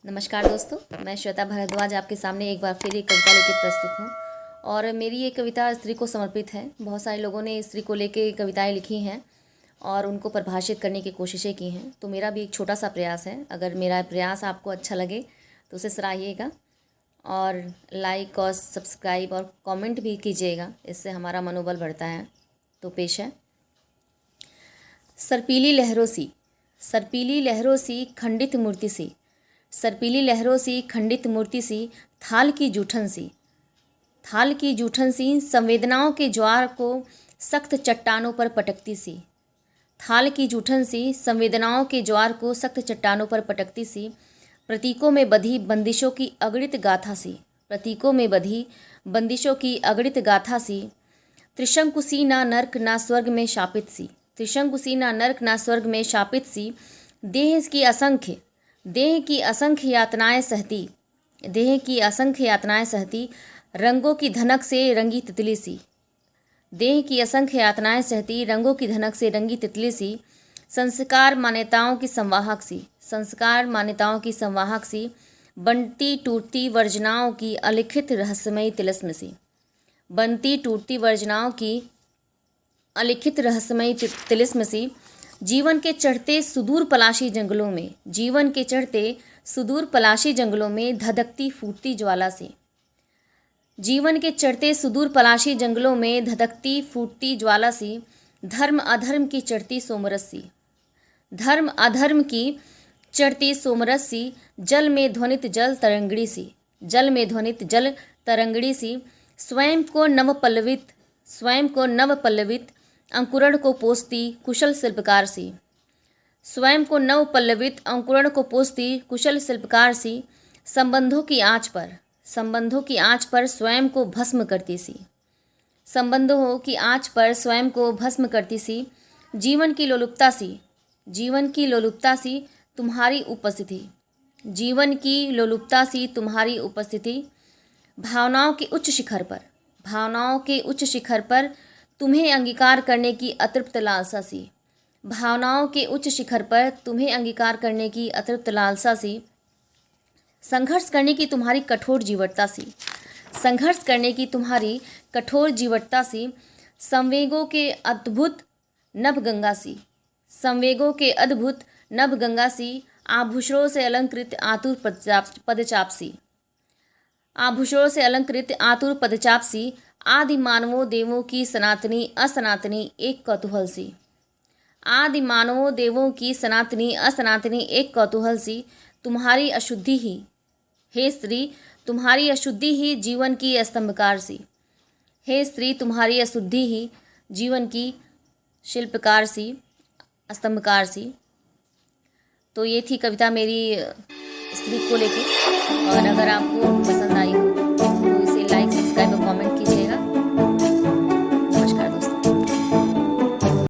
नमस्कार दोस्तों, मैं श्वेता भारद्वाज आपके सामने एक बार फिर एक कविता लेकर प्रस्तुत हूँ। और मेरी ये कविता स्त्री को समर्पित है। बहुत सारे लोगों ने स्त्री को लेकर कविताएं लिखी हैं और उनको परिभाषित करने की कोशिशें की हैं। तो मेरा भी एक छोटा सा प्रयास है। अगर मेरा प्रयास आपको अच्छा लगे तो उसे सराहिएगा और लाइक और सब्सक्राइब और कमेंट भी कीजिएगा, इससे हमारा मनोबल बढ़ता है। तो पेश है। सर्पीली लहरों सी, सर्पीली लहरों सी खंडित मूर्ति सी, सर्पीली लहरों सी खंडित मूर्ति सी, थाल की जूठन सी, थाल की जूठन सी, संवेदनाओं के ज्वार को सख्त चट्टानों पर पटकती सी, थाल की जूठन सी, संवेदनाओं के ज्वार को सख्त चट्टानों पर पटकती सी, प्रतीकों में बंधी बंदिशों की अगणित गाथा सी, प्रतीकों में बंधी बंदिशों की अगणित गाथा सी, त्रिशंकुसी ना नर्क ना स्वर्ग में शापित सी, त्रिशंकुसी ना नर्क ना स्वर्ग में शापित सी, देह की असंख्य, देह की असंख्य यातनाएं सहती, देह की असंख्य यातनाएं सहती, रंगों की धनक से रंगी तितली सी, देह की असंख्य यातनाएं सहती, रंगों की धनक से रंगी तितली सी, संस्कार मान्यताओं की संवाहक सी, संस्कार मान्यताओं की संवाहक सी, बनती टूटती वर्जनाओं की अलिखित रहस्यमयी तिलिस्म सी, बनती टूटती वर्जनाओं की अलिखित रहस्यमयी तिलिस्म सी, जीवन के चढ़ते सुदूर पलाशी जंगलों में, जीवन के चढ़ते सुदूर पलाशी जंगलों में धधकती फूटती ज्वाला सी, जीवन के चढ़ते सुदूर पलाशी जंगलों में धधकती फूटती ज्वाला सी, धर्म अधर्म की चढ़ती सोमरस सी, धर्म अधर्म की चढ़ती सोमरस सी, जल में ध्वनित जल तरंगड़ी सी, जल में ध्वनित जल तरंगड़ी सी, स्वयं को नव पल्लवित, स्वयं को नव पल्लवित अंकुरण को पोसती कुशल शिल्पकार सी, स्वयं को नव पल्लवित अंकुरण को पोसती कुशल शिल्पकार सी, संबंधों की आंच पर, संबंधों की आंच पर स्वयं को भस्म करती सी, संबंधों की आंच पर स्वयं को भस्म करती सी, जीवन की लोलुपता सी, जीवन की लोलुपता सी तुम्हारी उपस्थिति, जीवन की लोलुपता सी तुम्हारी उपस्थिति, भावनाओं के उच्च शिखर पर, भावनाओं के उच्च शिखर पर तुम्हें अंगीकार करने की अतृप्त लालसा सी, भावनाओं के उच्च शिखर पर तुम्हें अंगीकार करने की अतृप्त लालसा सी, संघर्ष करने की तुम्हारी कठोर जीवटता सी, संघर्ष करने की तुम्हारी कठोर जीवटता सी, संवेगों के अद्भुत नभ गंगा सी, संवेगों के अद्भुत नभ गंगा सी, आभूषणों से अलंकृत आतुर पदचाप सी, आभूषणों से अलंकृत आतुर पदचाप सी, आदि मानवों देवों की सनातनी असनातनी एक कौतूहल सी, आदि मानवों देवों की सनातनी असनातनी एक कौतूहल सी, तुम्हारी अशुद्धि ही, हे स्त्री तुम्हारी अशुद्धि ही जीवन की स्तंभकार सी, हे स्त्री तुम्हारी अशुद्धि ही जीवन की शिल्पकार सी, स्तंभकार सी। तो ये थी कविता मेरी स्त्री को लेके। और अगर आपको